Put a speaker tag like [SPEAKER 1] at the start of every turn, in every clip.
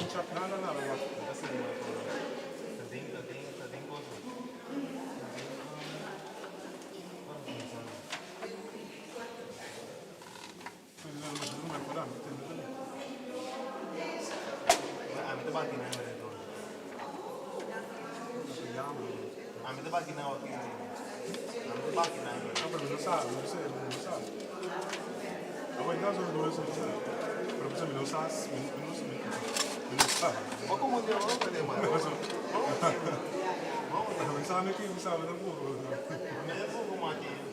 [SPEAKER 1] Dat is dat ding was het. A mí te va a tirar en el A mí te va a tirar aquí. A mí te va a tirar en el
[SPEAKER 2] Pero não sabe. Agora nós vamos ver isso. Pero você não sabe, não sabe.
[SPEAKER 1] O como de oro, pero bueno.
[SPEAKER 2] Não sabe que não sabe da porra.
[SPEAKER 1] Me dejo como aquí.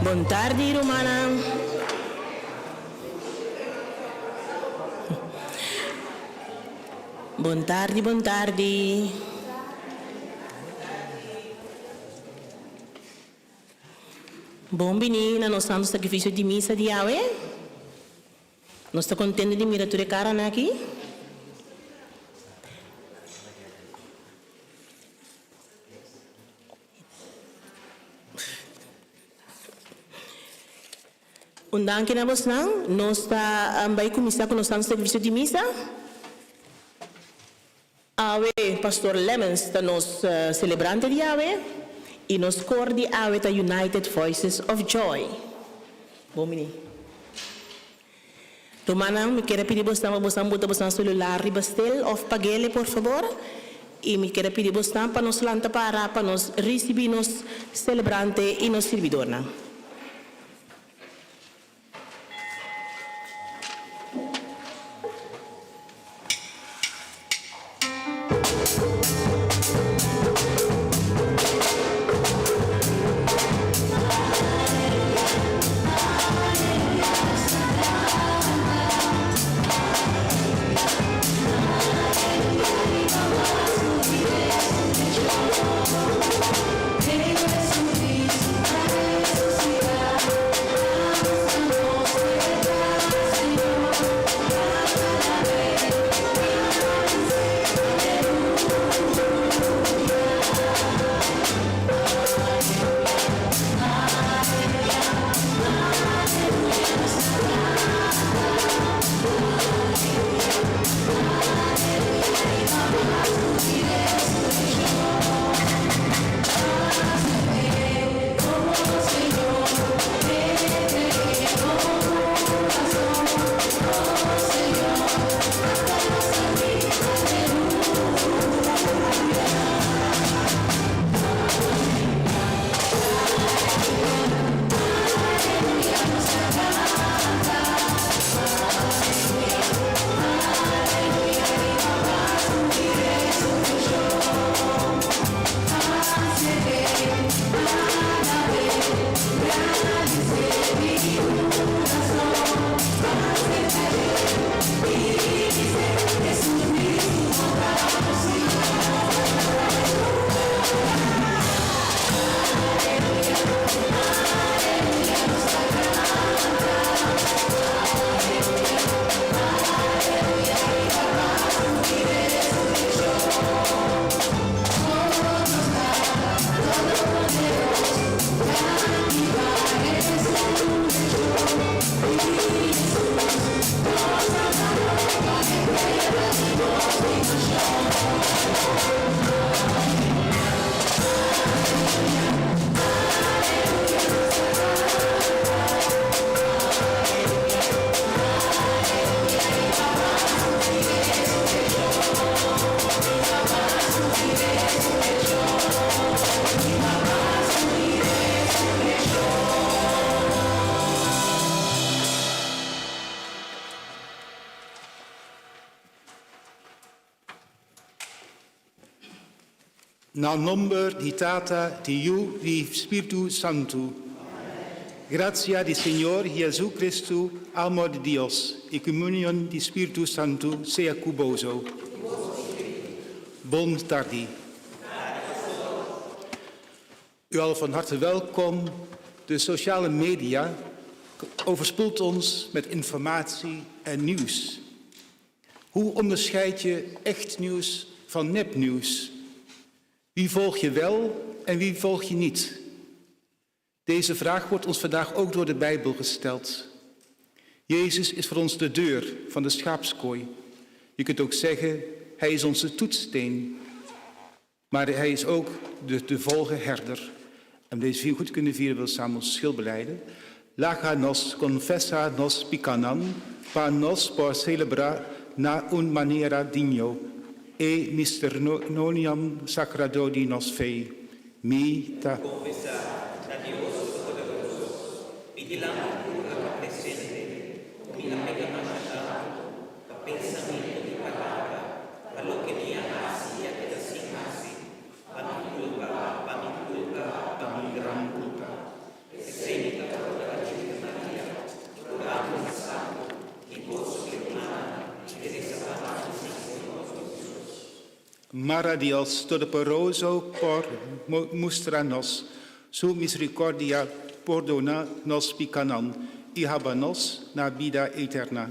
[SPEAKER 3] Buon tardi, Romana. Buon tardi, buon tardi. Bombini, na nostro sacrificio di missa di Yahweh. Non sto contento di mirature cara aqui. Undang na bos nang, nós está ambay kumisa com nosso serviço de missa. Awe Pastor Lemons está nos celebrante de Awe e nos cor de Awe ta United Voices of Joy. Bom menino. Romana, me quero pedir você botar você celular ribastel of pagele por favor. E me quero pedir você para nos lanta para nos receber nos celebrante e nos servidor na.
[SPEAKER 4] Nel nome di Tata, di Iu, di Spiritu Santo. Gracia di Señor Jesucristo, amor de Dios, y comunión di Spiritu Santo sea cuboso. Bon tardi. U al van harte welkom. De sociale media overspoelt ons met informatie en nieuws. Hoe onderscheid je echt nieuws van nepnieuws? Wie volg je wel en wie volg je niet? Deze vraag wordt ons vandaag ook door de Bijbel gesteld. Jezus is voor ons de deur van de schaapskooi. Je kunt ook zeggen, hij is onze toetssteen. Maar hij is ook de volgeherder. En deze vier goed kunnen vieren, wil samen ons schildbeleiden. Laga nos confessa nos picanan, pa nos por celebrar na un manera digno. E misternoniam sacrado di nos fei. Mi ta... Mara Dios Todopoderoso por mostrarnos su misericordia, perdona-nos picanan y hábanos na vida eterna.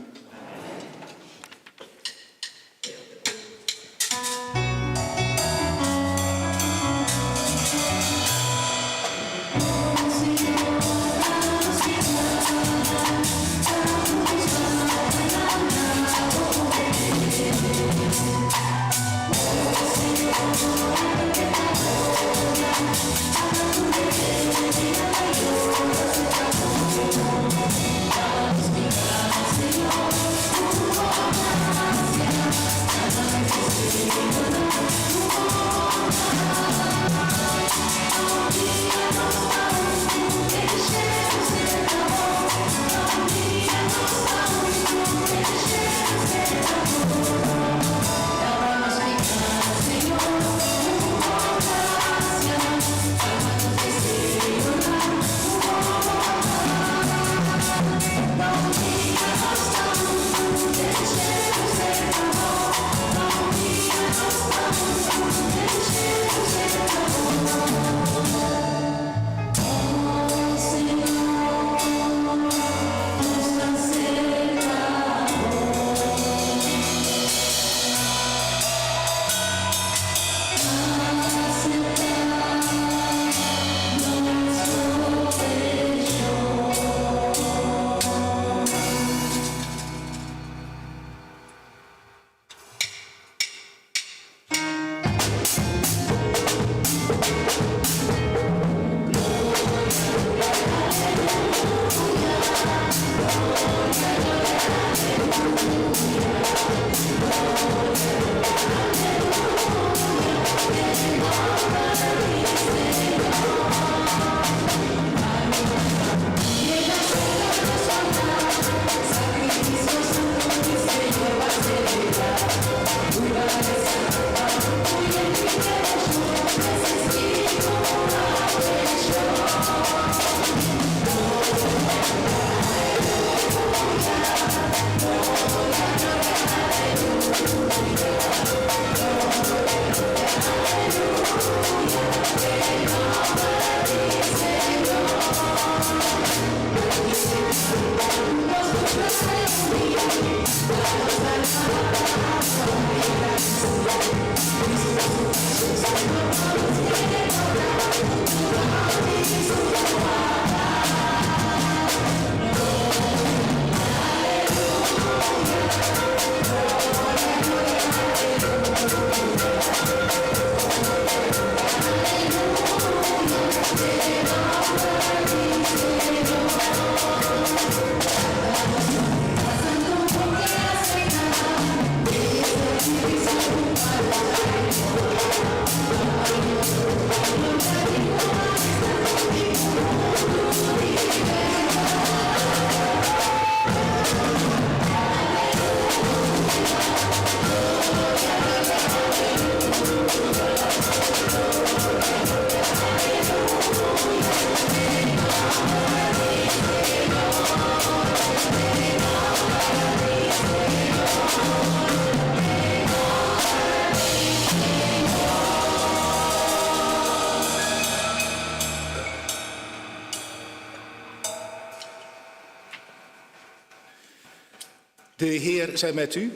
[SPEAKER 4] De Heer zij met u.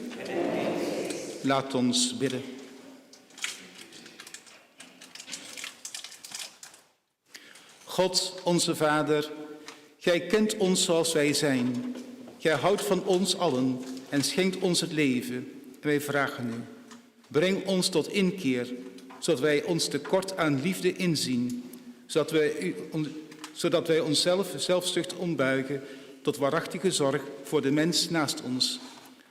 [SPEAKER 4] Laat ons bidden. God, onze Vader, gij kent ons zoals wij zijn. Gij houdt van ons allen en schenkt ons het leven. En wij vragen u, breng ons tot inkeer, zodat wij ons tekort aan liefde inzien, zodat wij onszelf zelfzucht ombuigen tot waarachtige zorg voor de mens naast ons,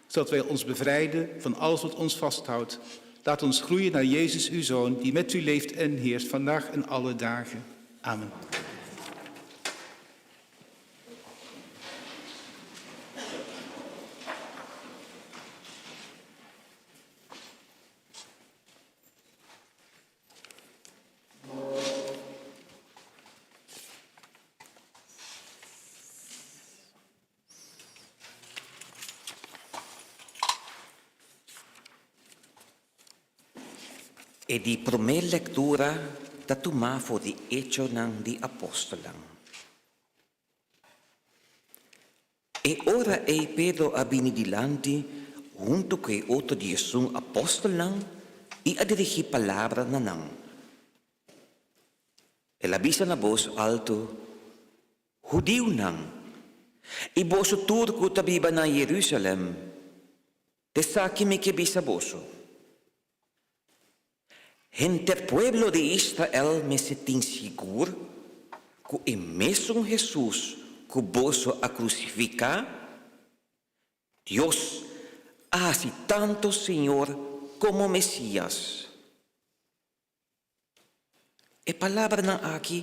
[SPEAKER 4] zodat wij ons bevrijden van alles wat ons vasthoudt. Laat ons groeien naar Jezus, uw Zoon, die met u leeft en heerst vandaag en alle dagen. Amen.
[SPEAKER 5] E di primer lectura tatuma for di Hecho ng di Apostolang. E ora ei Pedro abinidilanti junto kay otro di Jesung Apostolang i adirigi palabra na nang. E labisa na bos alto, Hudiw nang, iboso turko tabiba na Jerusalem, tesaki me kebisa boso. Henter pueblo de Israel me seting sigur, ku emesong Jesus ku boso a crucifica, Dios hace tanto Señor como Mesías. E palabra ng aki,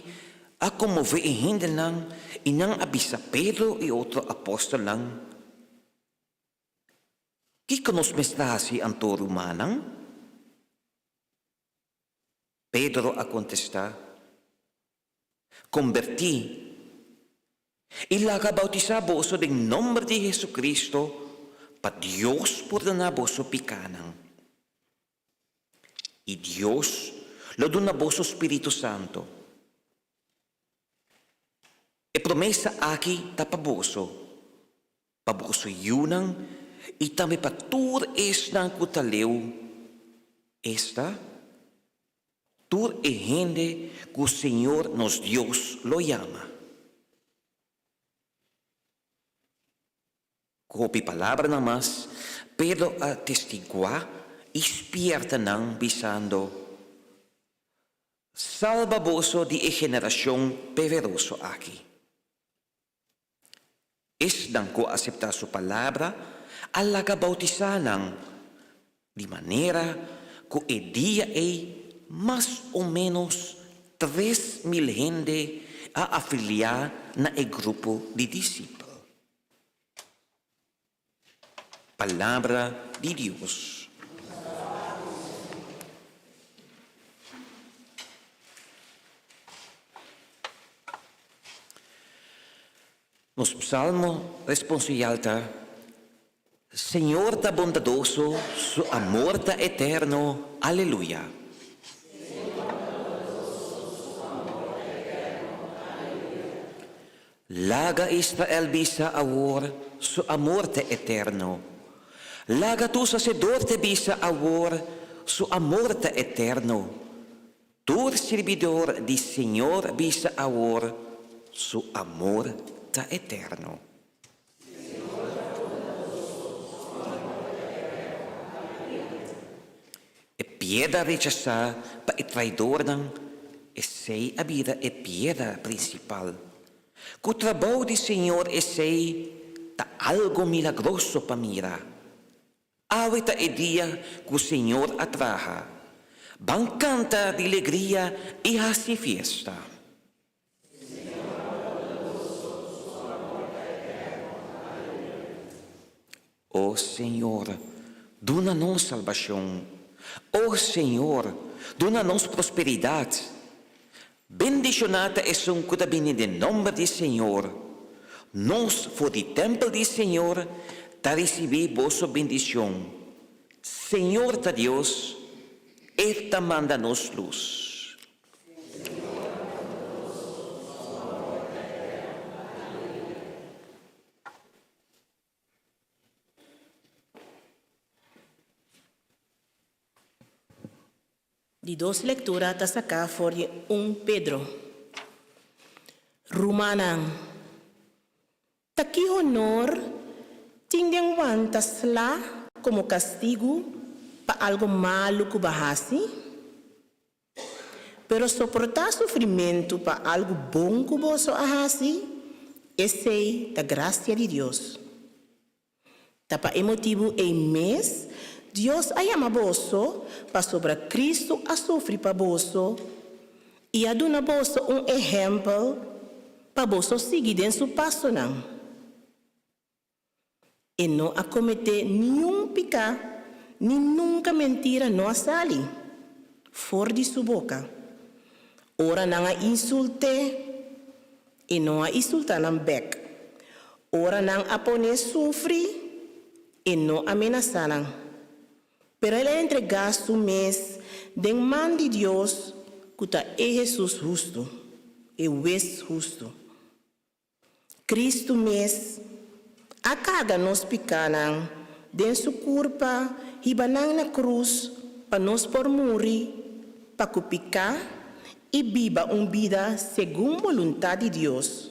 [SPEAKER 5] ako mo veihinde lang, inang abisa Pedro y otro apostol lang. Kikonos mestasi ang toro manang? Pedro a contesta, convertí y la bautiza boso del nombre de Jesucristo pa Dios perdona boso picanang. Y Dios lo dona boso Espíritu Santo. E promesa aki tapaboso, paboso yunang y también patur es ng kutaleu, esta tur e gente que el Señor nos Dios lo llama. Kopi palabra na mas, Pedro atestigua, ispierta nang bisando, salva boso di e generación peveroso aquí. Es nang ko acepta su palabra, alla kabautisanang, di manera ko e dia más o menos 3,000 gente a afiliar na e grupo de discípulos. Palabra de Dios. Nos psalmo responsorialta, Señor ta bondadoso, su amor ta eterno, aleluya. Laga Israel bisa awor, su amor te eterno. Laga tu sacerdor te bisa awor, su amor te eterno. Tu servidor di Señor bisa awor, su amor te eterno. E piedra rechazada pa e traidor nang, e sei a vida e piedra principal. Que o trabalho do Senhor é tá algo milagroso para mira. Awita é dia que o Senhor atraja. Van canta de alegria e hace fiesta. Oh Senhor, dona-nos salvação. Oh Senhor, dona-nos prosperidade. Bendicionata es un cutabini de nombre del Señor. Nos for di templo del Señor, ta recibí vosso bendición. Señor ta Dios, esta manda nos luz.
[SPEAKER 3] Die dos lectura tas acá voor je Pedro. Rumanang. Taki honor, tingdang wan tasla como castigo pa algo malo que bahasi. Pero soportar sofrimento pa algo bom que boso ahasi, esse da gracia de Dios. Tapa emotivo e mes, Dios ayama boso pa sobre Cristo a sofrer pa boso e a dona boso exemplo pa boso seguir em seu passo não. E não a cometer nenhum pecado, nem nunca mentira não a sali, fora de sua boca. Ora não a insulte e não a insulta não bec. Ora não a pone sofrer e não ameaçar não. pero ele entregaste o mês de man de Deus que é Jesus justo, e o ex justo. Cristo mês, a carga nos picanan, den su culpa, hibanang na cruz, para nos por morrer, para cupicar e viva vida segundo a vontade de Deus.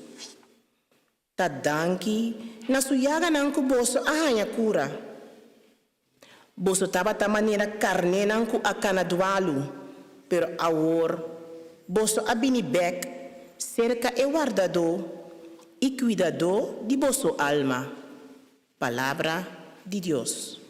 [SPEAKER 3] Ta danki, na suyaga nang kuboso ahanya cura. Boso taba ta maneira carne nang ku akana dualu, pero agora, boso abini bek, cerca e guardador e cuidador de boso alma. Palavra de Deus.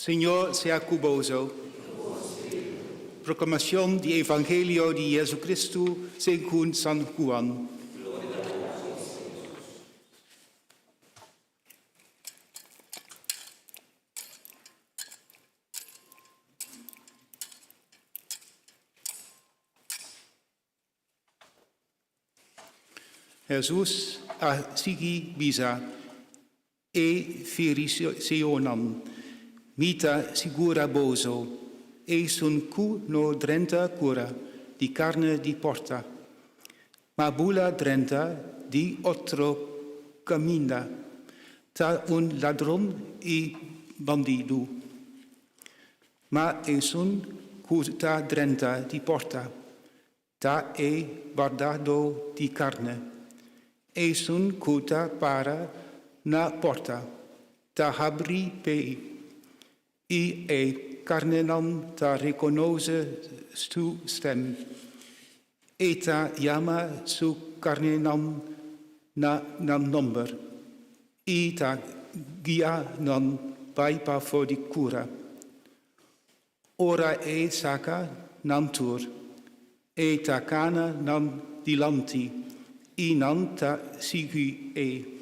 [SPEAKER 4] Señor sea cuboso. Proclamación del Evangelio de Jesucristo según San Juan. Jesús asigi bisa e fariseonan mita sigura boso e sun cu no drenta cura di carne di porta, ma bula drenta di otro camina, ta un ladron e bandido, ma e sun cu ta drenta di porta, ta e guardado di carne, e sun cu ta para na porta, ta habri pei, e carne non ta riconosce su stem, e ta chiama su carne non na number, e ta guia non vai pa for di cura. Ora e saca non tur, e ta cana non dilanti, e non ta sigi e,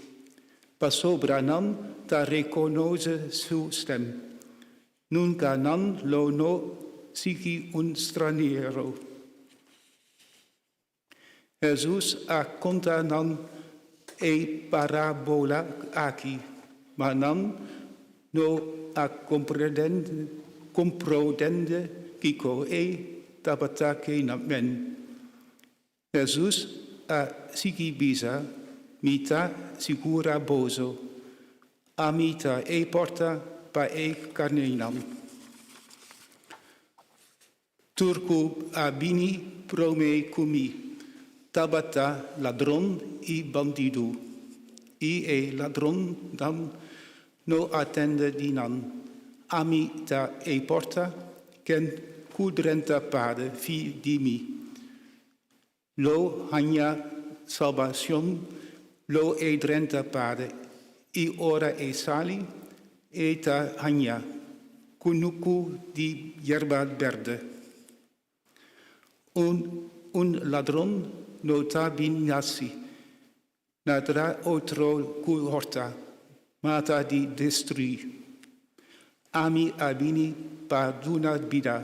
[SPEAKER 4] pa sopra non ta riconosce su stem. Nunca non lo no sigi un straniero. Jesús conta non e parabola aqui, ma non no comprendende kiko e tabatake na men. Jesús sigi bisa mita sigura boso, amita e porta pa e carneinam. Turku abini prome cumi, tabata ladron e bandido, e ladron dan no attende dinan, amita e porta, ken cudrenta pade fi di mi. Lo hanya salvacion, lo e drenta pade, e ora e sali, eta hanya, kunuku di yerba verde. Un ladron no tabin nasi, nadra otro cu horta, mata di destrui. Ami abini pa duna vida,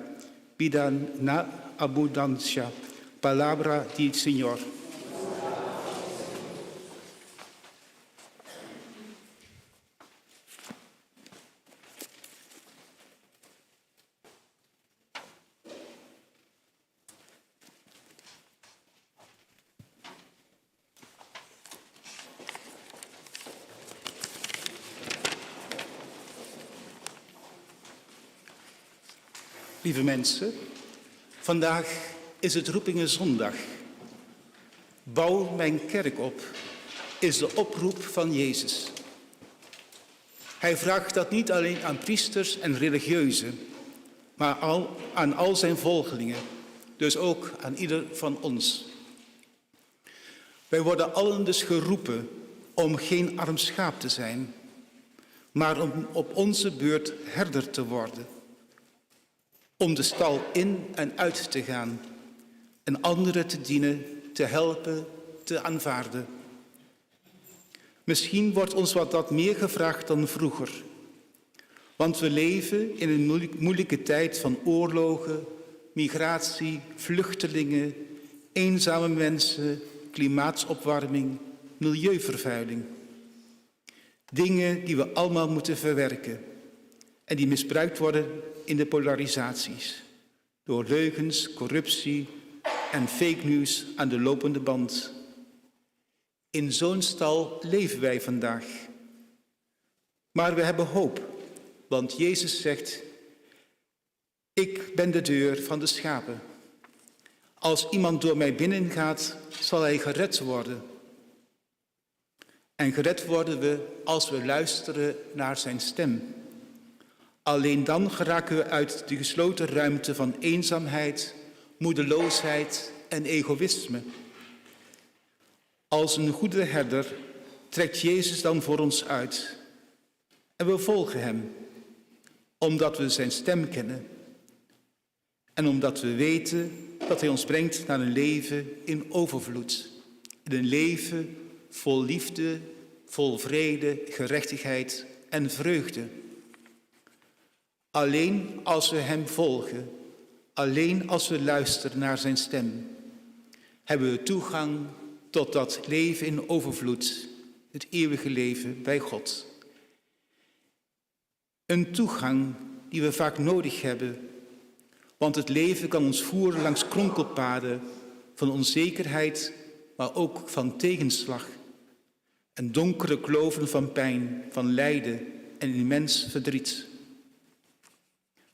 [SPEAKER 4] vida na abundancia, palabra di Señor. Lieve mensen, vandaag is het Roepingenzondag. Bouw mijn kerk op, is de oproep van Jezus. Hij vraagt dat niet alleen aan priesters en religieuzen, maar aan al zijn volgelingen, dus ook aan ieder van ons. Wij worden allen dus geroepen om geen arm schaap te zijn, maar om op onze beurt herder te worden. Om de stal in en uit te gaan en anderen te dienen, te helpen, te aanvaarden. Misschien wordt ons wat meer gevraagd dan vroeger. Want we leven in een moeilijke tijd van oorlogen, migratie, vluchtelingen, eenzame mensen, klimaatopwarming, milieuvervuiling. Dingen die we allemaal moeten verwerken en die misbruikt worden in de polarisaties. Door leugens, corruptie en fake news aan de lopende band. In zo'n stal leven wij vandaag. Maar we hebben hoop, want Jezus zegt: ik ben de deur van de schapen. Als iemand door mij binnengaat, zal hij gered worden. En gered worden we als we luisteren naar zijn stem. Alleen dan geraken we uit de gesloten ruimte van eenzaamheid, moedeloosheid en egoïsme. Als een goede herder trekt Jezus dan voor ons uit. En we volgen hem, omdat we zijn stem kennen. En omdat we weten dat hij ons brengt naar een leven in overvloed. In een leven vol liefde, vol vrede, gerechtigheid en vreugde. Alleen als we hem volgen, alleen als we luisteren naar zijn stem, hebben we toegang tot dat leven in overvloed, het eeuwige leven bij God. Een toegang die we vaak nodig hebben, want het leven kan ons voeren langs kronkelpaden van onzekerheid, maar ook van tegenslag en donkere kloven van pijn, van lijden en immens verdriet.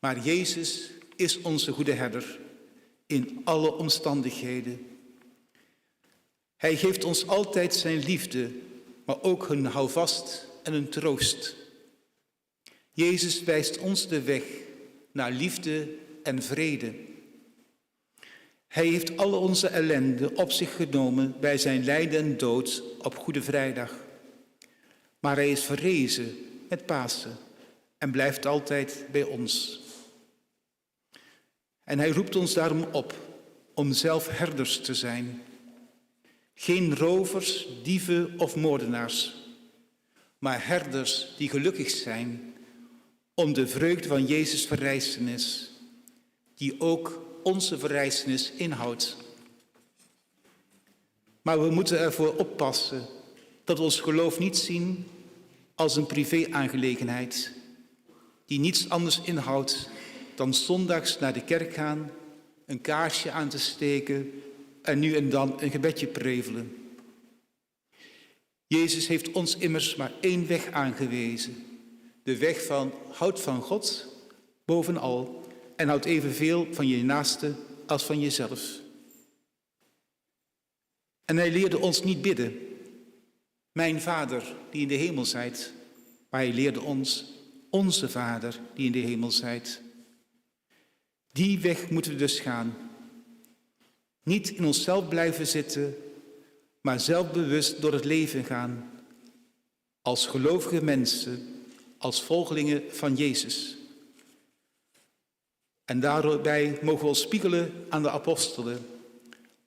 [SPEAKER 4] Maar Jezus is onze goede herder in alle omstandigheden. Hij geeft ons altijd zijn liefde, maar ook een houvast en een troost. Jezus wijst ons de weg naar liefde en vrede. Hij heeft al onze ellende op zich genomen bij zijn lijden en dood op Goede Vrijdag. Maar hij is verrezen met Pasen en blijft altijd bij ons. En hij roept ons daarom op om zelf herders te zijn. Geen rovers, dieven of moordenaars, maar herders die gelukkig zijn om de vreugde van Jezus' verrijzenis, die ook onze verrijzenis inhoudt. Maar we moeten ervoor oppassen dat we ons geloof niet zien als een privé-aangelegenheid, die niets anders inhoudt dan zondags naar de kerk gaan, een kaarsje aan te steken en nu en dan een gebedje prevelen. Jezus heeft ons immers maar één weg aangewezen. De weg van houd van God bovenal en houd evenveel van je naaste als van jezelf. En hij leerde ons niet bidden, mijn Vader die in de hemel zijt, maar hij leerde ons, onze Vader die in de hemel zijt. Die weg moeten we dus gaan. Niet in onszelf blijven zitten, maar zelfbewust door het leven gaan. Als gelovige mensen, als volgelingen van Jezus. En daarbij mogen we ons spiegelen aan de apostelen.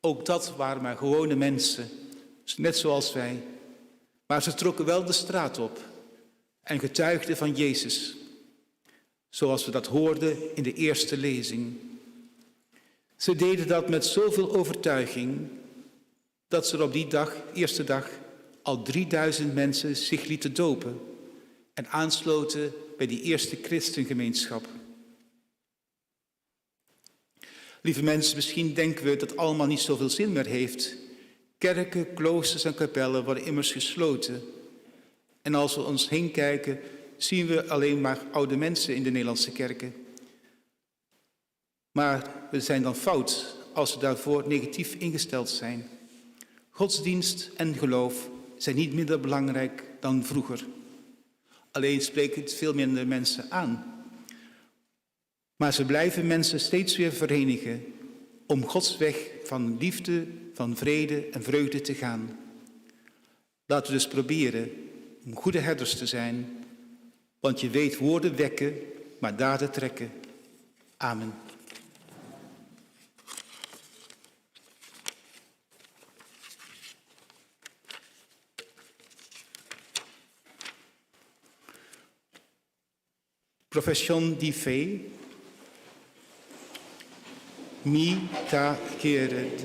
[SPEAKER 4] Ook dat waren maar gewone mensen, net zoals wij. Maar ze trokken wel de straat op en getuigden van Jezus. Zoals we dat hoorden in de eerste lezing. Ze deden dat met zoveel overtuiging dat ze er op die dag, eerste dag, al 3000 mensen zich lieten dopen en aansloten bij die eerste christengemeenschap. Lieve mensen, misschien denken we dat het allemaal niet zoveel zin meer heeft. Kerken, kloosters en kapellen worden immers gesloten. En als we ons heen kijken, zien we alleen maar oude mensen in de Nederlandse kerken. Maar we zijn dan fout als we daarvoor negatief ingesteld zijn. Godsdienst en geloof zijn niet minder belangrijk dan vroeger. Alleen spreken het veel minder mensen aan. Maar ze blijven mensen steeds weer verenigen om Gods weg van liefde, van vrede en vreugde te gaan. Laten we dus proberen om goede herders te zijn, want je weet woorden wekken, maar daden trekken. Amen. Profession di fe, mi ta keret.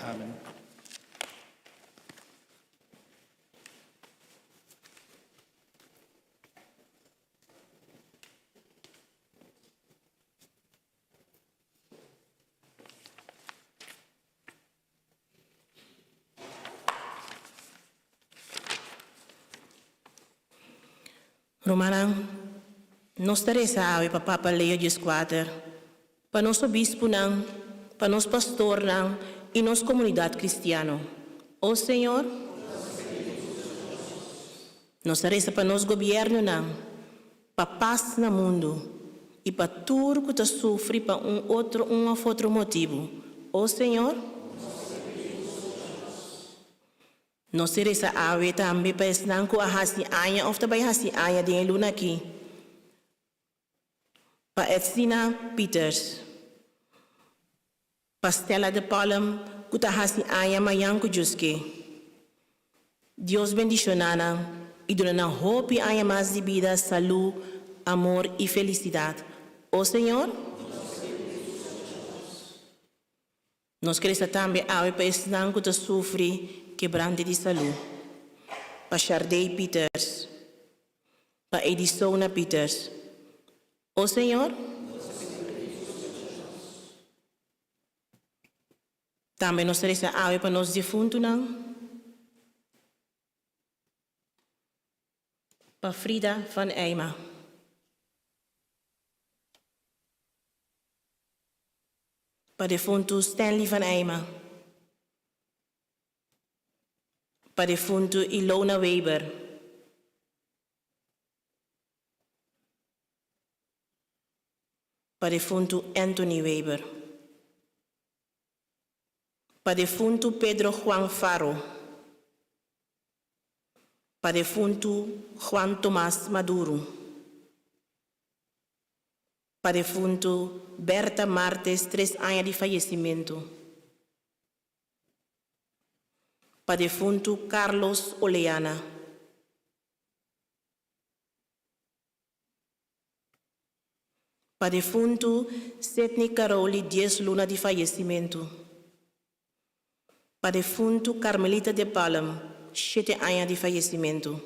[SPEAKER 4] Amen.
[SPEAKER 3] Romanang, nos Teresa awe pa Papa Leo de Squater, pa nos obispo nang, pa nos pastor nang, e nos comunidad cristiano. O Senhor, nos Teresa pa nos gobierno nang, pa paz na mundo, e pa tudo que ta sofre pa outro motivo. O Senhor, nos Teresa awe tambe pa esnang ko ahasi aya of tabay hasi aya din luna ki. Pa Etsina Peters. Pa Stella de Palm kuta hasi aya mayang ko Juske. Dios bendicionana y donana hope aya más de vida, salud, amor y felicidad. O Señor, nos queremos también awe pa esnang kuta sufri quebrante de salud. Pa Sharday Peters. Pa Edisona Peters. O Senhor, também nos resta awe para nos defuntos, não? Pa Frida van Eyma. Pa defunto Stanley van Eyma. Pa defunto Ilona Weber. Pa defunto Anthony Weber. Pa defunto Pedro Juan Faro. Pa defunto Juan Tomás Maduro. Pa defunto Berta Martes, 3 anos de falecimento. Pa defunto Carlos Oleana. Pa defunto Sidney Caroli, 10 luna de falecimento. Pa defunto Carmelita de Palm, 7 anos de falecimento.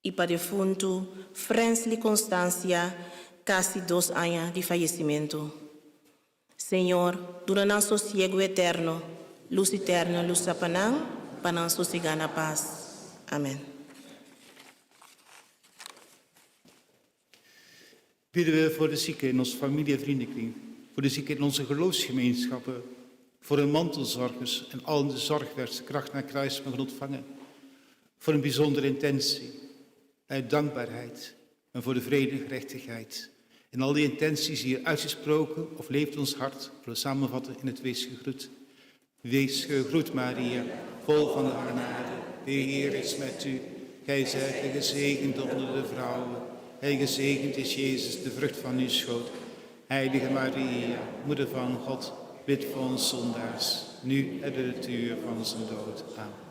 [SPEAKER 3] E pa defunto Fransley Constancia, quase 2 anos de falecimento. Senhor, dura sossego eterno, luz eterna, luz sapanang, panang sossegar na paz. Amen.
[SPEAKER 4] Bidden we voor de zieken in onze familie- en vriendenkring, voor de zieken in onze geloofsgemeenschappen, voor de mantelzorgers en al de zorgwerkers kracht naar kruis mogen ontvangen, voor een bijzondere intentie, uit dankbaarheid en voor de vrede en gerechtigheid. En al die intenties hier uitgesproken of leeft ons hart, voor we samenvatten in het wees gegroet. Wees gegroet, Maria, vol van de genade. De Heer is met u. Gij zijt gezegend onder de vrouwen. En gezegend is Jezus, de vrucht van uw schoot. Heilige Maria, Moeder van God, bid voor ons zondaars, nu en in het uur van onze dood. Amen.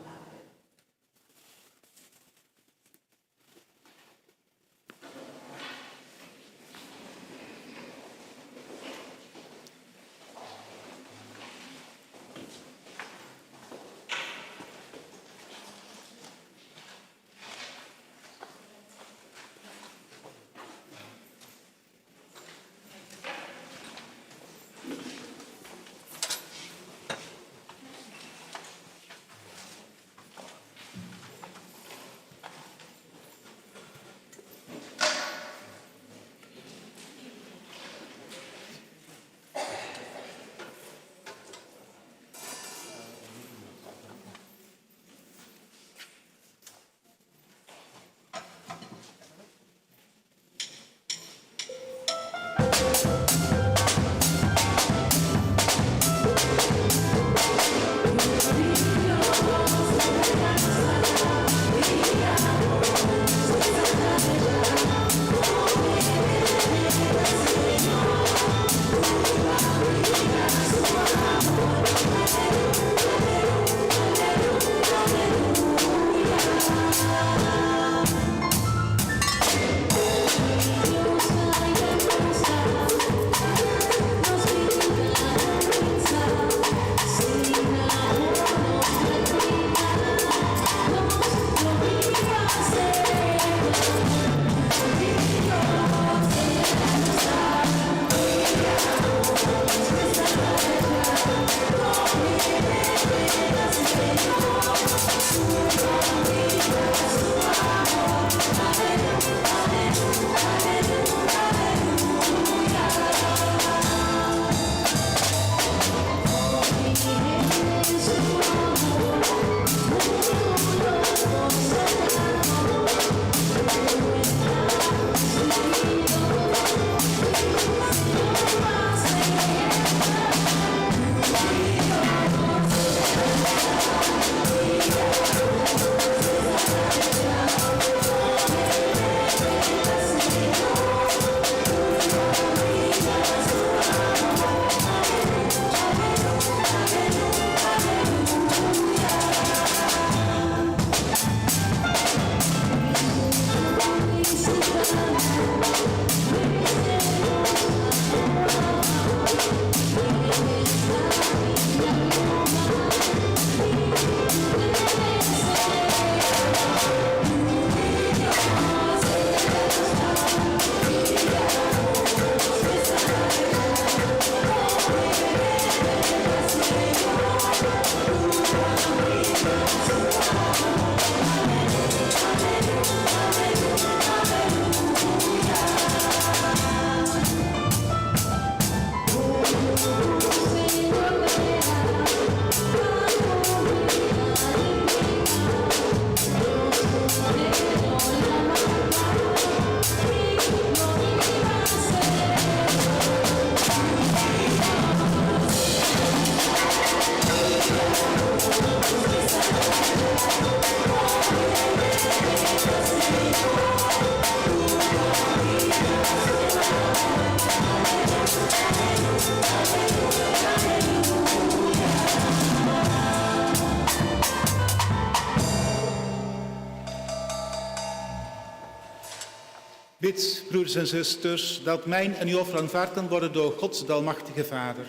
[SPEAKER 4] Bid, broeders en zusters, dat mijn en uw offer aanvaard kan worden door God, de Almachtige Vader.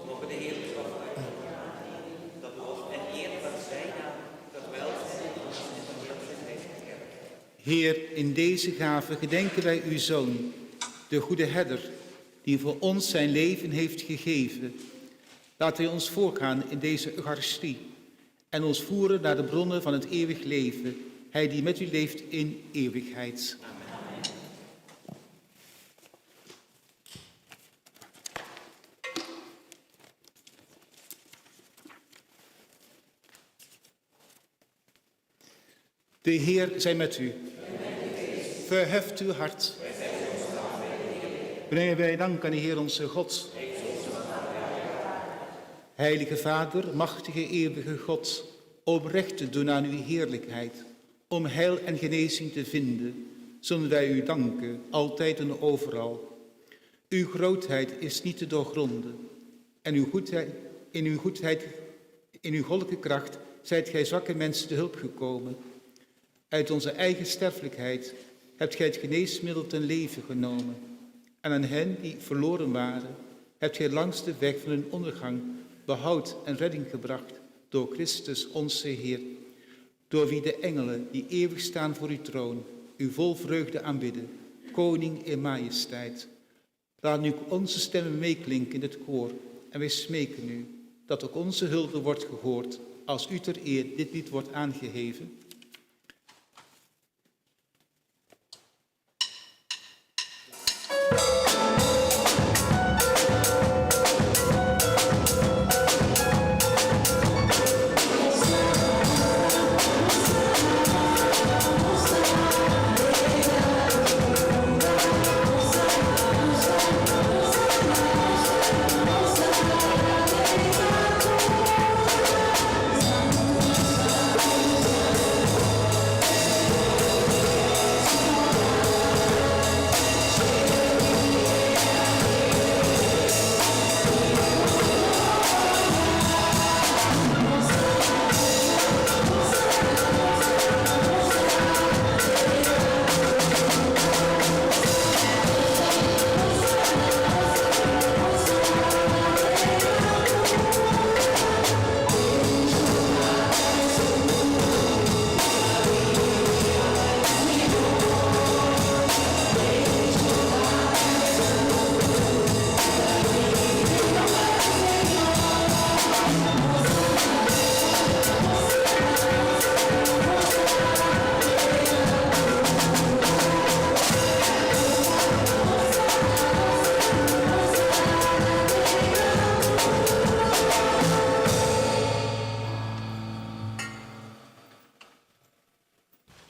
[SPEAKER 5] Mogen de Heer dat lof en eer van zijn naam, dat welzijn en van heel zijn heilige kerk.
[SPEAKER 4] Heer, in deze gave gedenken wij uw Zoon, de goede herder, die voor ons zijn leven heeft gegeven. Laat hij ons voorgaan in deze Eucharistie en ons voeren naar de bronnen van het eeuwig leven. Hij die met u leeft in eeuwigheid. De Heer zij met u. Verheft uw hart. Brengen wij dank aan de Heer onze God. Heilige Vader, machtige eeuwige God, oprecht te doen aan uw heerlijkheid, om heil en genezing te vinden, zullen wij u danken, altijd en overal. Uw grootheid is niet te doorgronden En in uw goedheid, in uw goddelijke kracht, zijt gij zwakke mensen te hulp gekomen. Uit onze eigen sterfelijkheid hebt gij het geneesmiddel ten leven genomen. En aan hen die verloren waren, hebt gij langs de weg van hun ondergang behoud en redding gebracht door Christus onze Heer, door wie de engelen die eeuwig staan voor uw troon, u vol vreugde aanbidden, koning in majesteit. Laat nu onze stemmen meeklinken in het koor en wij smeken u dat ook onze hulde wordt gehoord als u ter eer dit lied wordt aangeheven.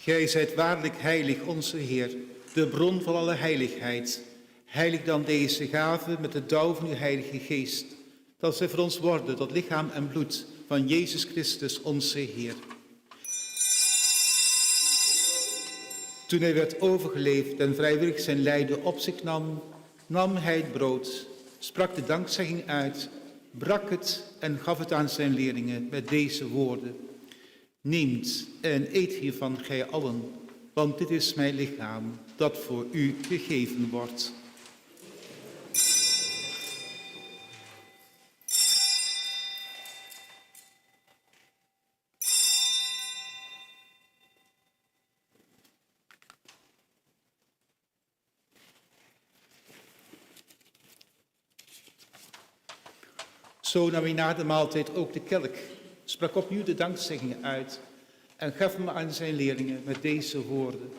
[SPEAKER 4] Gij zijt waarlijk heilig, onze Heer, de bron van alle heiligheid. Heilig dan deze gave met de dauw van uw Heilige Geest, dat zij voor ons worden tot lichaam en bloed van Jezus Christus, onze Heer. Toen hij werd overgeleverd en vrijwillig zijn lijden op zich nam, nam hij het brood, sprak de dankzegging uit, brak het en gaf het aan zijn leerlingen met deze woorden. Neemt en eet hiervan gij allen, want dit is mijn lichaam, dat voor u gegeven wordt. Zo nam hij na de maaltijd ook de kelk, sprak opnieuw de dankzegging uit en gaf hem aan zijn leerlingen met deze woorden.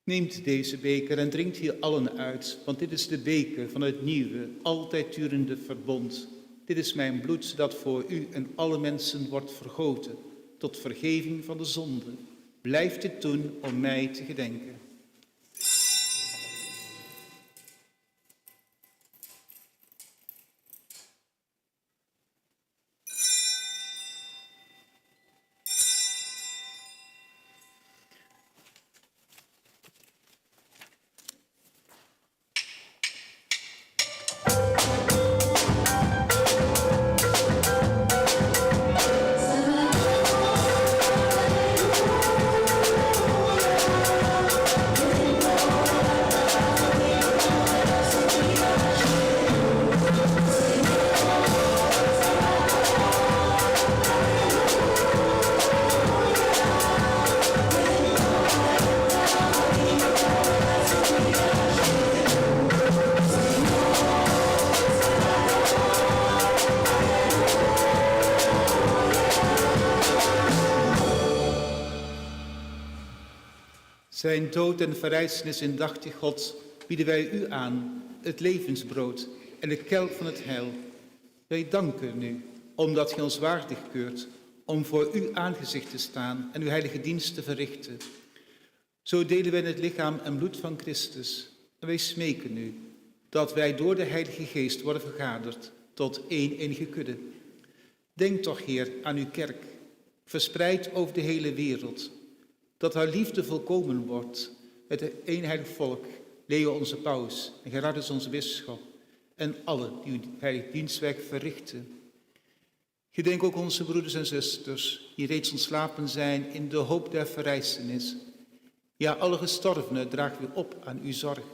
[SPEAKER 4] Neemt deze beker en drinkt hier allen uit, want dit is de beker van het nieuwe, altijd durende verbond. Dit is mijn bloed dat voor u en alle mensen wordt vergoten, tot vergeving van de zonde. Blijf dit doen om mij te gedenken. Zijn dood en verrijzenis indachtig God bieden wij u aan, het levensbrood en de kelk van het heil. Wij danken u, omdat gij ons waardig keurt om voor uw aangezicht te staan en uw heilige dienst te verrichten. Zo delen wij in het lichaam en bloed van Christus. En wij smeken u, dat wij door de Heilige Geest worden vergaderd tot één enige kudde. Denk toch, Heer, aan uw kerk, verspreid over de hele wereld, dat haar liefde volkomen wordt met het eenheidig volk, Leo onze paus en Gerardus onze bisschop, en allen die heilig dienstwerk verrichten. Gedenk ook onze broeders en zusters die reeds ontslapen zijn in de hoop der verrijzenis. Ja, alle gestorvenen dragen we op aan uw zorg.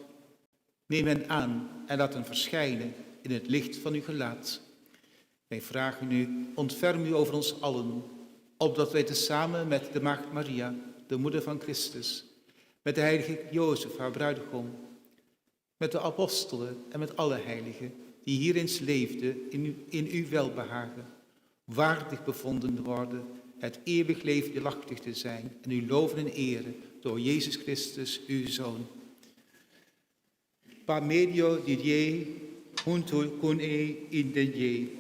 [SPEAKER 4] Neem hen aan en laat hen verschijnen in het licht van uw gelaat. Wij vragen u, ontferm u over ons allen, opdat wij tezamen met de Maagd Maria, de moeder van Christus, met de heilige Jozef, haar bruidegom, met de apostelen en met alle heiligen die hier eens leefden in uw welbehagen, waardig bevonden worden het eeuwig leven deelachtig te zijn en u loven en eren door Jezus Christus, uw Zoon. Per medio di Dei, junto con in de Dei,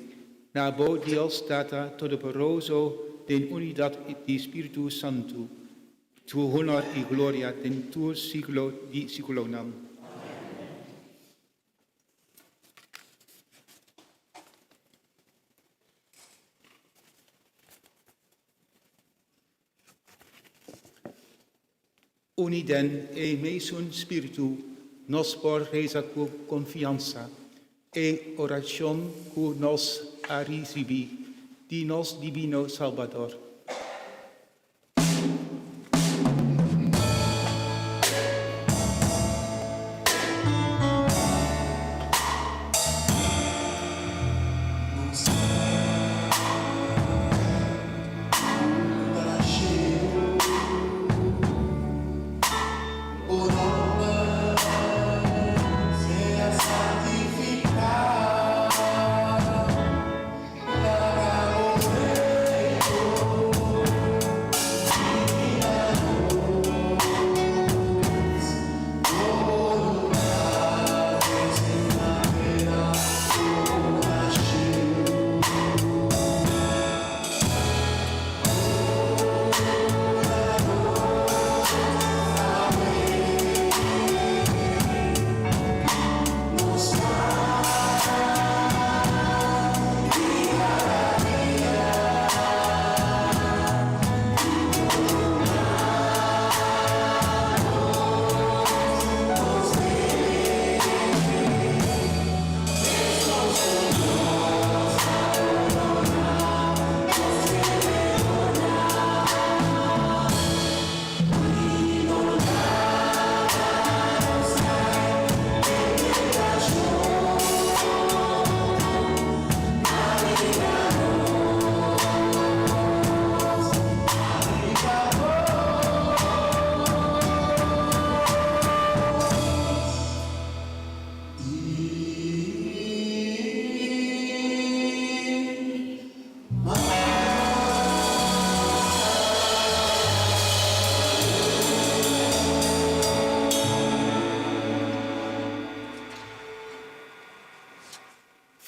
[SPEAKER 4] nabo Dios data todopoderoso, den unidad di Spiritu Santo, tu honor y gloria den tu siglo di siglonam. Uniden e mesun spiritu nos por reza cu confianza e oracion cu nos arisibi di nos divino Salvador.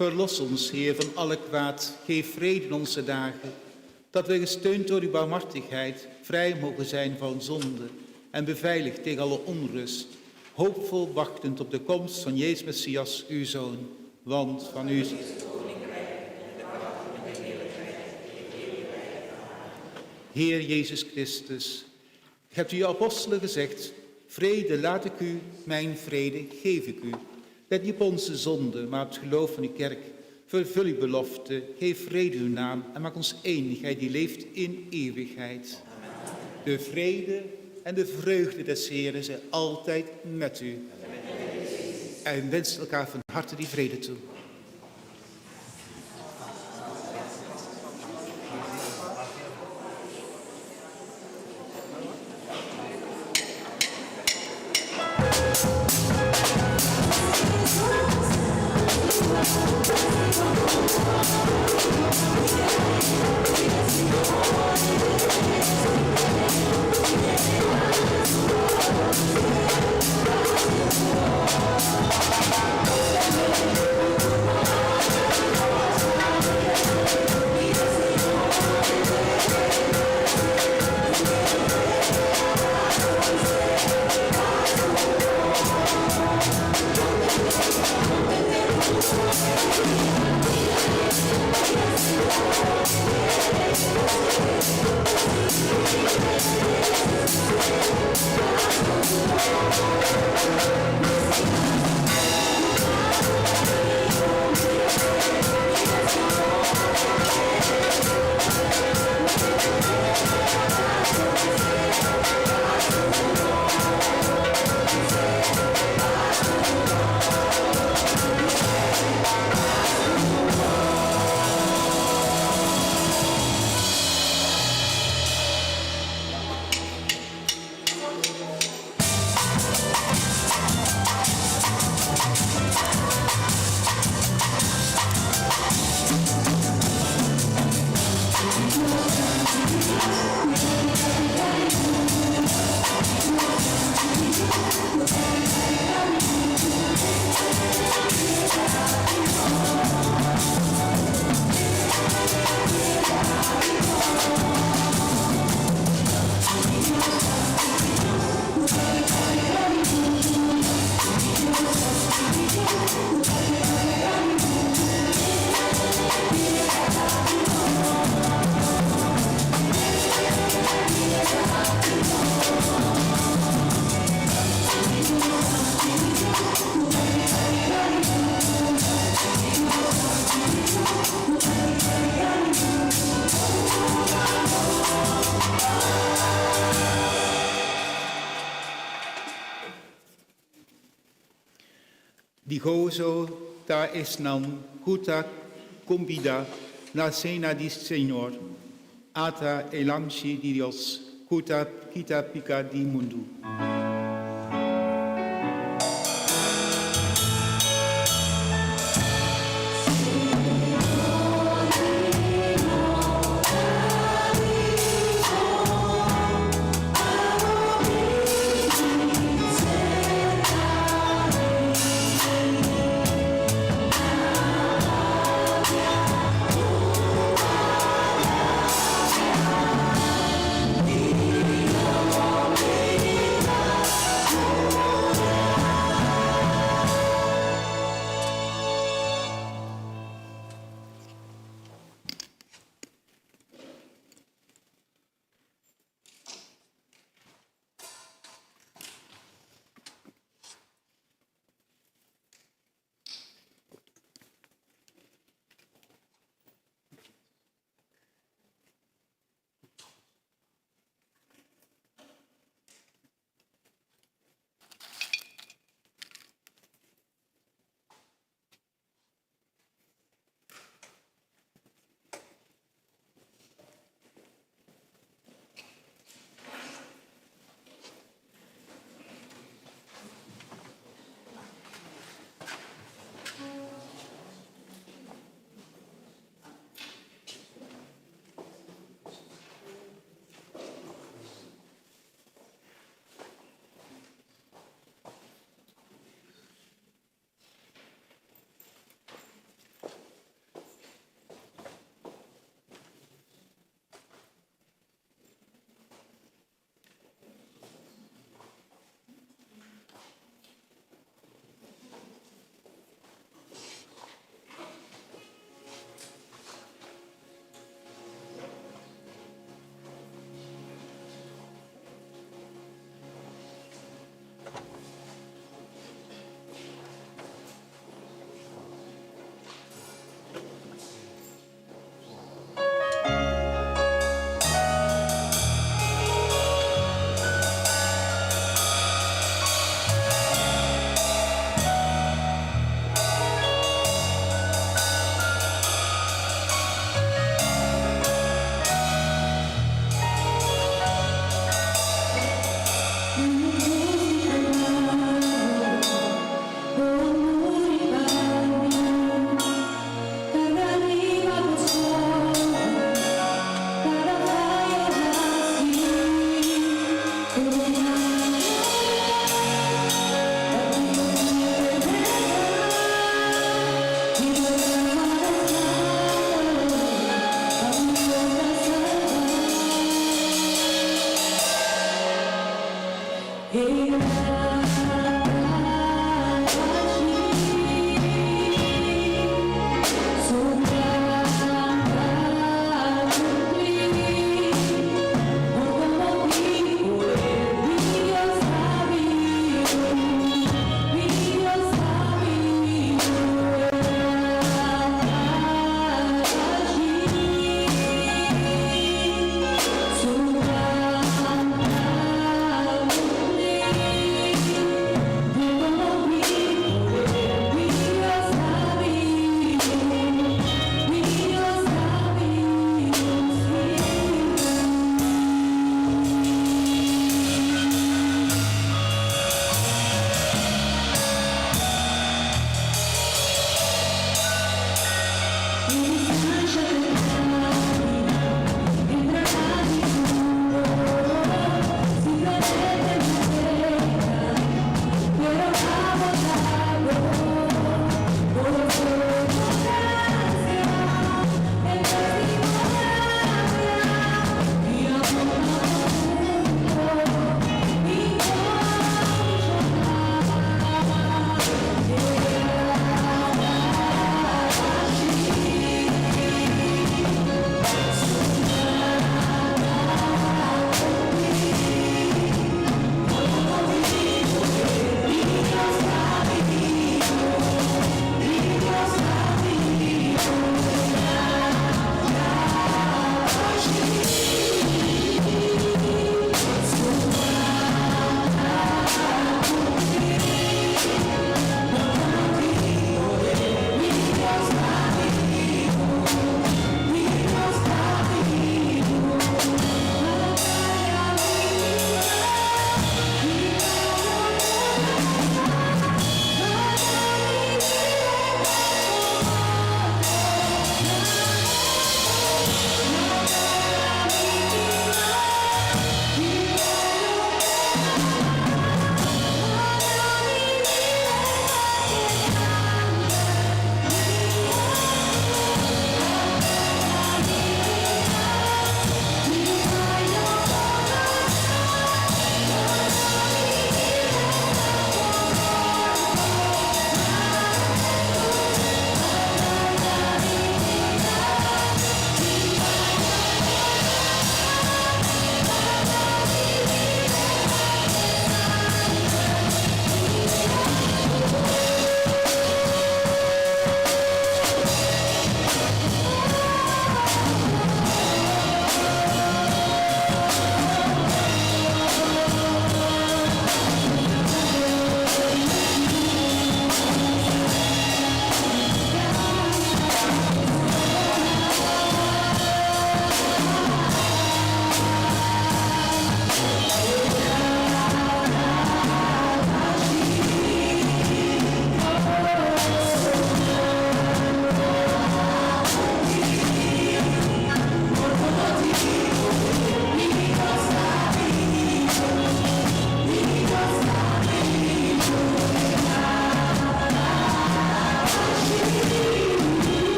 [SPEAKER 4] Verlos ons, Heer, van alle kwaad. Geef vrede in onze dagen, dat wij gesteund door uw barmhartigheid vrij mogen zijn van zonde en beveiligd tegen alle onrust, hoopvol wachtend op de komst van Jezus Messias, uw Zoon. Want van u is het Heer Jezus Christus, gij hebt uw apostelen gezegd, vrede laat ik u, mijn vrede geef ik u. Let niet op onze zonde, maar op het geloof van uw kerk. Vervul uw belofte, geef vrede uw naam en maak ons één, gij die leeft in eeuwigheid. De vrede en de vreugde des Heeren zijn altijd met u. En wens elkaar van harte die vrede toe. digoso ta esnan huta cumbida la cena di Señor, ata elamsi di Dios, huta kita pica di mundo.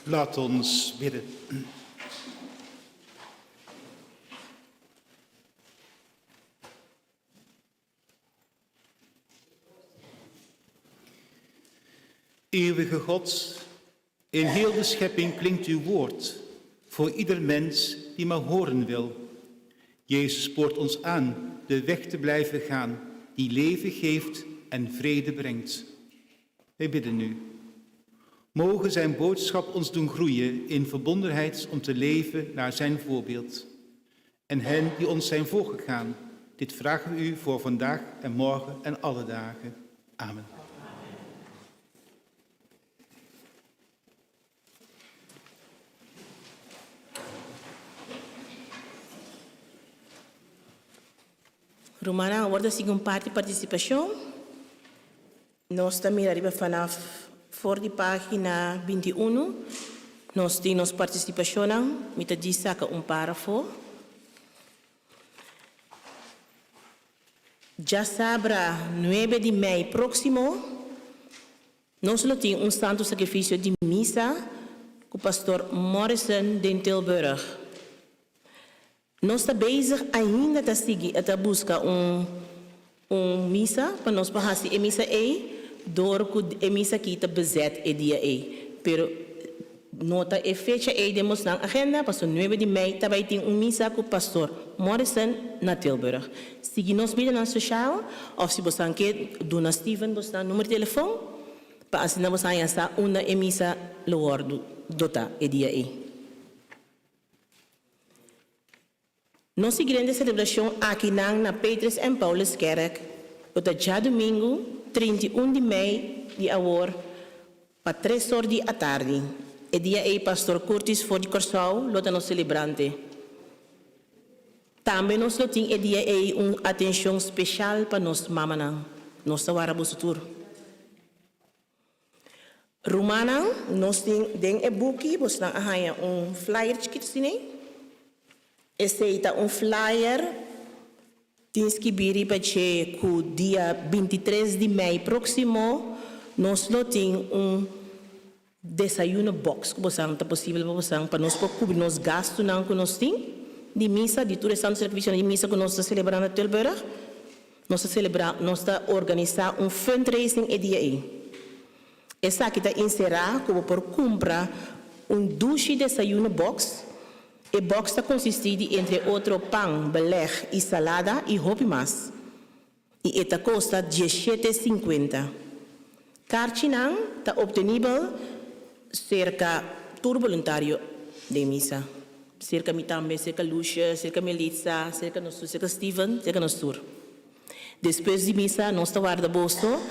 [SPEAKER 4] Laat ons bidden. Eeuwige God, in heel de schepping klinkt uw woord voor ieder mens die maar horen wil. Jezus spoort ons aan de weg te blijven gaan die leven geeft en vrede brengt. Wij bidden nu. Mogen zijn boodschap ons doen groeien in verbondenheid om te leven naar zijn voorbeeld. En hen die ons zijn voorgegaan, dit vragen we u voor vandaag en morgen en alle dagen. Amen.
[SPEAKER 3] Romana, agora segunda parte participação. Nós também arriba vanaf voor die pagina 21. Nós temos participação, met die saca parágrafo. Já sabra 9 de maio próximo, nós temos santo sacrifício de missa com o pastor Morrison de Tilburg. Nós estamos bezig ainda a seguir, a buscar missa, para nós fazer a missa door a missa que está bezet o dia Pero nota a fecha demos na agenda, para o 9 de maio, também tem missa com o pastor Morrison na Tilburg. Se nos midden na social, of se você quer, Dona Steven, você tem número de telefone, para assinar você essa uma missa loor dota o dia Nossa grande celebração aqui na Petrus en Paulus Kerk, o dia domingo, 31 de maio, de agora, para 3 horas da tarde. O dia pastor Curtis for de Corsau, lota nos celebrante. Também nós temos o dia uma atenção especial para nós mamãe, nossa warabusutur. Romana, nós temos um book, nós temos flyer que esse é flyer tens que vir para o dia 23 de maio próximo. Nós temos desayuno box que você está possível para nós cobrir nos gastos que nós temos de missa, de todo esse serviço de missa que nós estamos celebrando na Tilburg. Nós estamos organizando fundraising e dia essa aqui está encerrada como por comprar douche desayuno box. A box está consistida entre outro pão, beleg e salada e roupa mais. E esta custa R$17,50. Cartinang está obtenível cerca todo voluntário de missa. Cerca Mitambe, cerca Lucia, cerca Melissa, cerca nosso, cerca Steven, cerca nosso. Depois de missa, nós está guarda bolso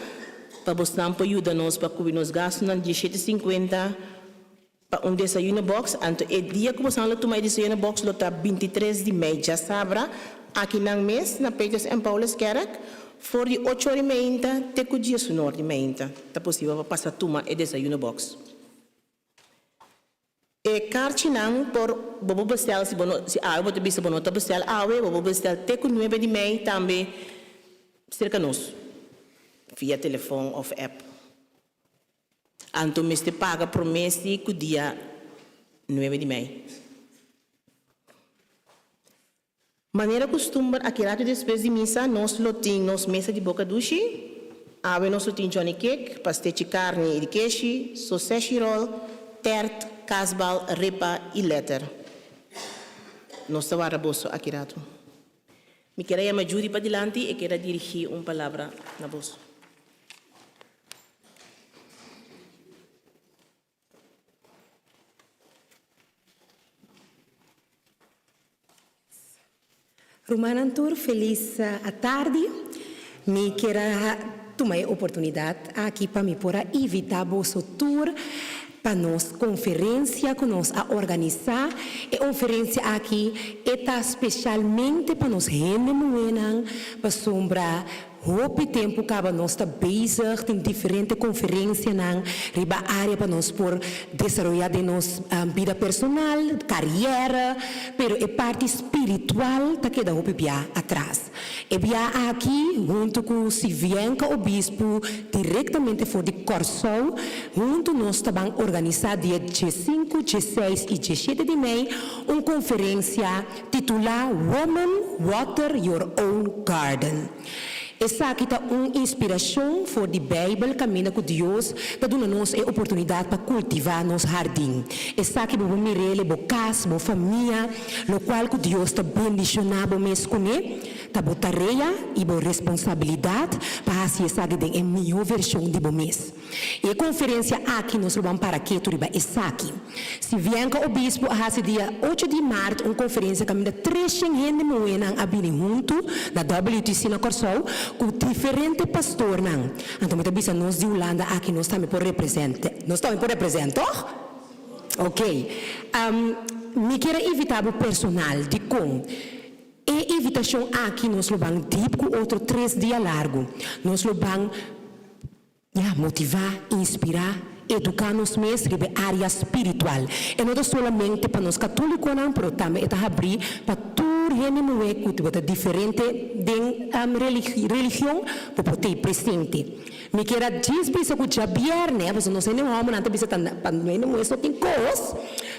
[SPEAKER 3] para buscar ajuda nos para cobrir nos gastos de R$17,50. Para desayuno box, então o dia que você tomar desayuno box, lota 23 de maio, já sabra, aqui na mês, na Petrus en Paulus Kerk, for de 8h30 até o dia 9h30, é possível para passar tomar o desayuno box. E cartinang por bobo bestel, se algo te bisa bonota bestel, bobo bestel até o 9 de maio também, cerca nos, via telefone ou app. Então, você paga promessa que o dia 9 de maio. Maneira costumar, aqui lá depois de missa, nós temos mesa de boca duche, nós temos Johnny Cake, pastel de carne e de queijo, sausage roll, tert, casbal, repa e letter. Nós estamos a bolso aqui lá. Me queria me ajudar para diante e queria dirigir uma palavra na bolso.
[SPEAKER 6] Romana Antur, feliz à tarde. Me quero tomar a oportunidade aqui para me pôr evitar o tour para nós conferência que nós a organizar e conferência aqui está especialmente para nós gente moena para sombra Hoop tempo que nós está bezig em diferentes conferências na riba área para nós por desenvolver de nossa vida personal, carreira, pero a parte espiritual tá queda hope bia atrás. E bia aqui junto com Sivienka o bispo diretamente for de Corsol, junto nós também organizar dia 15, 16 e 17 de maio uma conferência titulada Woman Water Your Own Garden. Essa aqui está uma inspiração for the Bible, caminha com Deus, está dando nos a oportunidade para cultivar nosso jardim. Essa aqui vou mirele, vou casa, vou família, no qual que Deus está bendicionado mesmo com ele, está boa tarefa e boa responsabilidade para assim essa aqui tem a melhor versão de bom mês. E a conferência aqui nós vamos para aqui, tu riba essa aqui. Se vier o bispo a dia 8 de março, uma conferência caminha 300 gente moena a vir junto na WTC na Corsol, com diferentes pastores. Então, muitas vezes nós de Holanda aqui nós também por representar. Nós também por representar? Ok. Me quero evitar o personal de como. E invitação aqui nós vamos deep com outro 3 dias largo. Nós vamos motivar, inspirar, educar-nos mesmo na área espiritual. E não somente para nós católicos, mas também está abrir para tudo que é diferente de religião para poder presente. Me quero dizer que já viernes, mas não sei nem como não bisa para não é só tem coisas,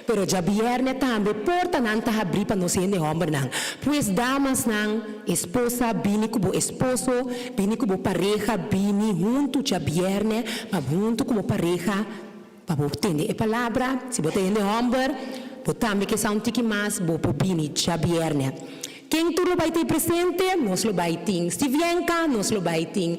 [SPEAKER 6] pero já viernes também porta não está abrir para não sei nem como não. Pois damas não, esposa bini como esposo, bini como pareja, bini junto já viernes, para junto como pareja, para entender a palavra, se você entende homem, também que são tiki mais, vou para bini já viernes. Quem tudo vai ter presente, nós lo vai ter. Sivienka, nós lo vai ter.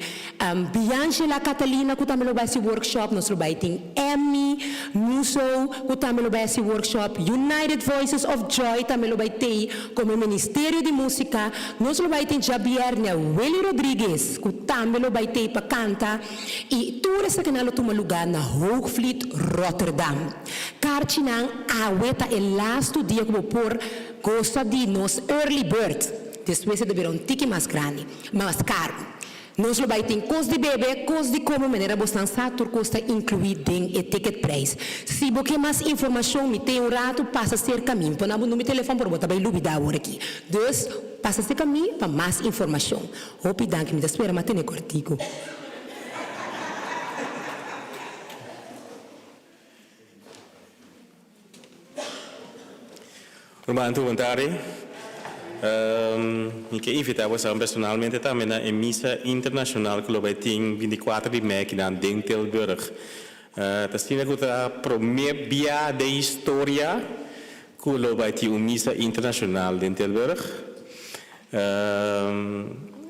[SPEAKER 6] Bianchi La Catalina, que também lo vai ser workshop, nós lo vai ter. Emmy, Muso, que também lo vai ser workshop. United Voices of Joy, também lo vai ter. Como Ministério de Música, nós lo vai ter Jabiernia, Willy Rodrigues, que também lo vai ter para cantar. E tudo isso que nós toma lugar na Hoogvliet, Rotterdam. Karchinang, aweta é last dia que vou pôr gosta de nos early bird, depois de ver tiki mais grande, mais caro. Nós lo vai ter custo de bebê, custo de como maneira você satur custa incluído em ticket price. Se você quer mais informação, me tem rato, passa a ser caminho. Põe no meu telefone para botar bem lubida agora aqui. Dus, passa a ser caminho para mais informação. Hope danke, me espera, mas tem cortico.
[SPEAKER 7] Muito boa tarde. Eu quero invitar você personalmente também na missa internacional que vai ter 24 de maio em Tilburg. Assim que a primeira via da história que vai ter uma missa internacional em Tilburg.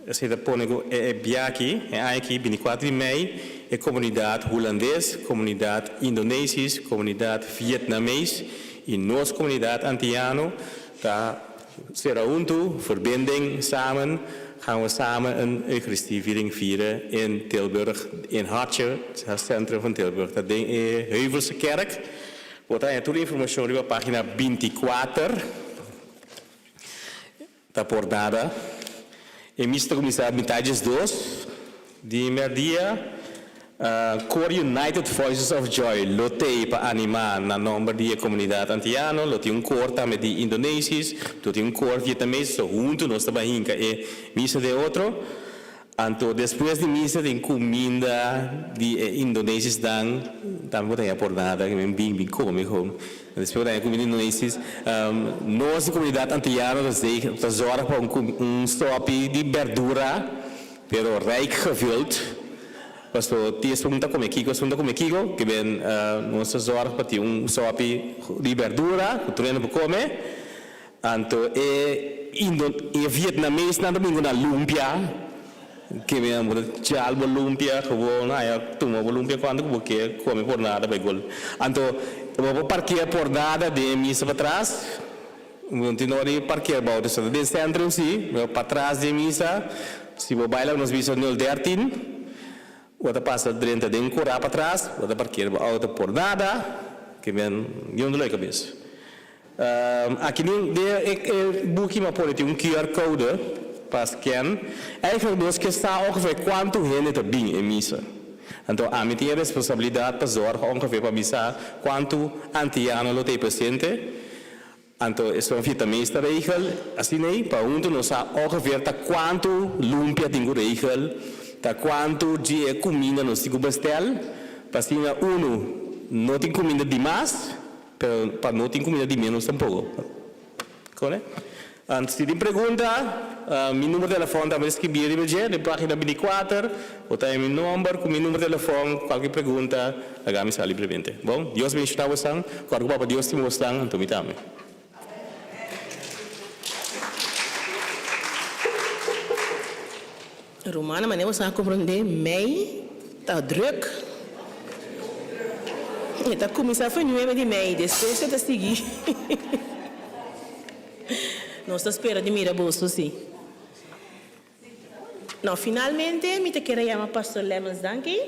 [SPEAKER 7] Assim que põe a via aqui 24 de maio, a comunidade holandesa, comunidade indonésia, comunidade vietnamesa e nossa comunidade antiano será verbinding samen, gaan we samen een Eucharistieviering vieren in Tilburg, in Hartje, het centrum van Tilburg. Dat ding is Heuvelse Kerk. Wat hij toda informatie op pagina 24. Da portada. E mista começar metades 2 de merdia. Core United Voices of Joy, lotei para animar na nome da comunidade antiana, lotei cor também de indonésios, lotei cor vietnamês, junto nós trabalhamos e missa de outro. Então, depois de missa, tem comida de indonésios também tem a pornada, que bem come como. Depois da comida indonésios, nossa comunidade antiana nós zorga para stop de verdura, pero rijk gevuld. Pasto tias punta come kiko, que ben nossa zorga para ter sopi de verdura, que tu não come. Então, e vietnamês não domingo na lumpia, que ben jalbo lumpia, gewoon, toma lumpia quando porque come por nada begol. Então, vou parquear por nada de missa para trás. Continuar de parquear bauta, so de centro sim, para trás de missa, se vou bailar nos visos 013. Você passa dentro de correr para trás, você parqueia a auto por nada, que vem de onde leva cabeça. Aqui no book uma pode ter QR code, pas scan. Eigenlijk dus que está ongeveer quanto gente te bing in misa. Então, a minha responsabilidade para zorgen ongeveer para misa quanto antiano lo te paciente. Então, isso é uma fita meesta regel. Assim, né? Para nós ongeveer ta quanto lumpia tenho regel, ta quanto dia comida nós tenho bestel. Para assim, não tem comida demais, para não tem comida de menos tampouco. Correto? Antes de pergunta, meu número de telefone também escrever na página 24, ou tem meu número, com meu número de telefone, qualquer pergunta, hagamos livremente. Bom, Deus me ajuda a você, qualquer coisa Deus te mostra, então me tame.
[SPEAKER 3] Romana, mas você vai compreender, mei, está druk. Está começando a fazer de mei, depois você está seguindo. Nós estamos esperando de mira bolso, sim. Não, finalmente, me te quero chamar Pastor Lemmens, danke.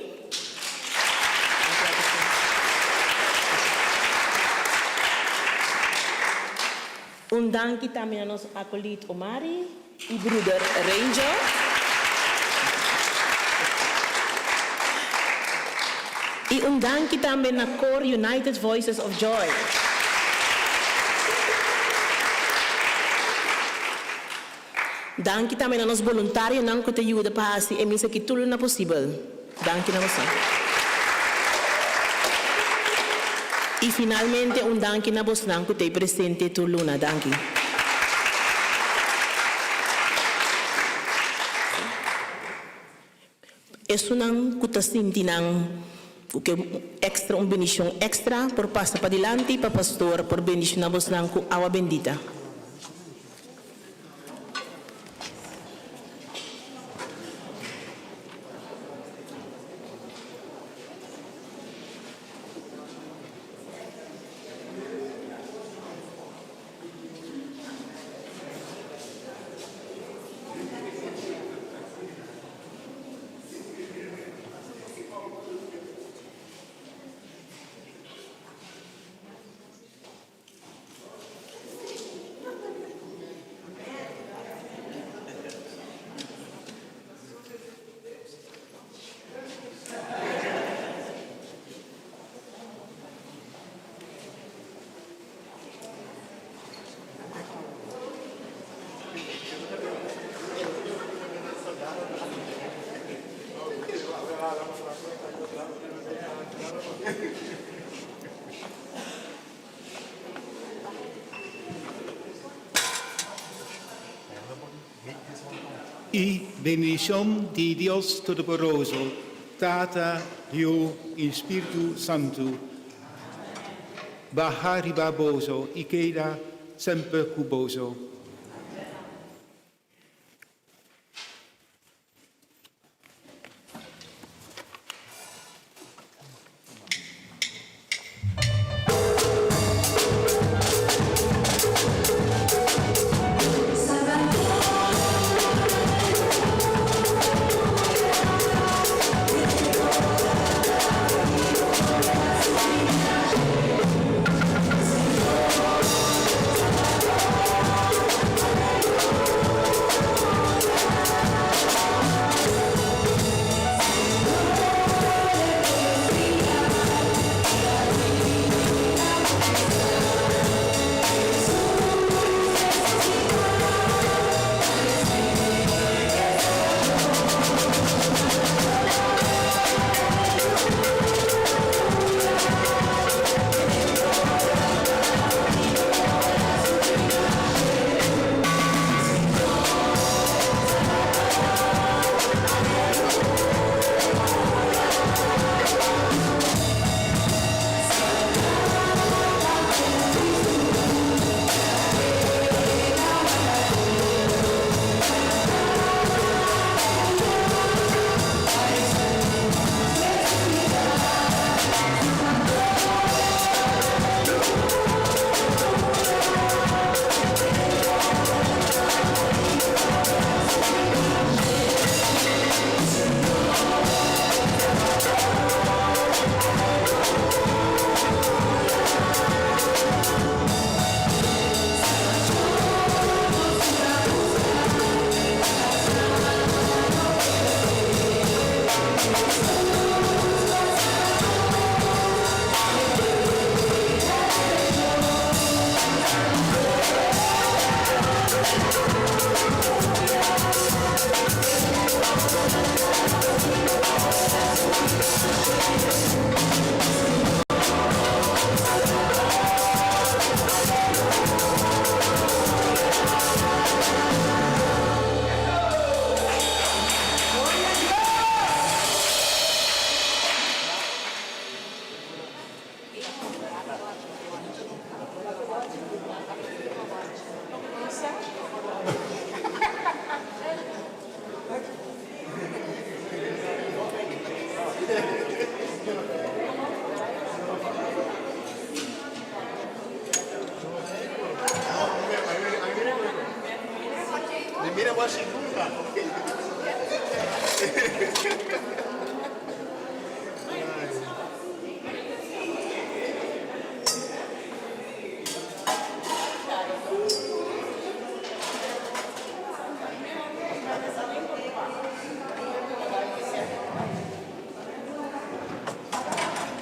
[SPEAKER 3] Danke também a nosso acolyte Omari e broeder Ranger. E danke também na Cor United Voices of Joy. Danke também a nós voluntários que te ajuda para assim e missa que tudo não é possível. Danke na você. E finalmente danke na você que te presente tu luna. Danke. Isso não que te senti não que extra bendição extra por passar para diante para pastor por bendição na você com água bendita.
[SPEAKER 4] Y bendición de Dios Todopoderoso, Tata, Hijo y Espíritu Santo, bajar y baboso y queda siempre cuboso.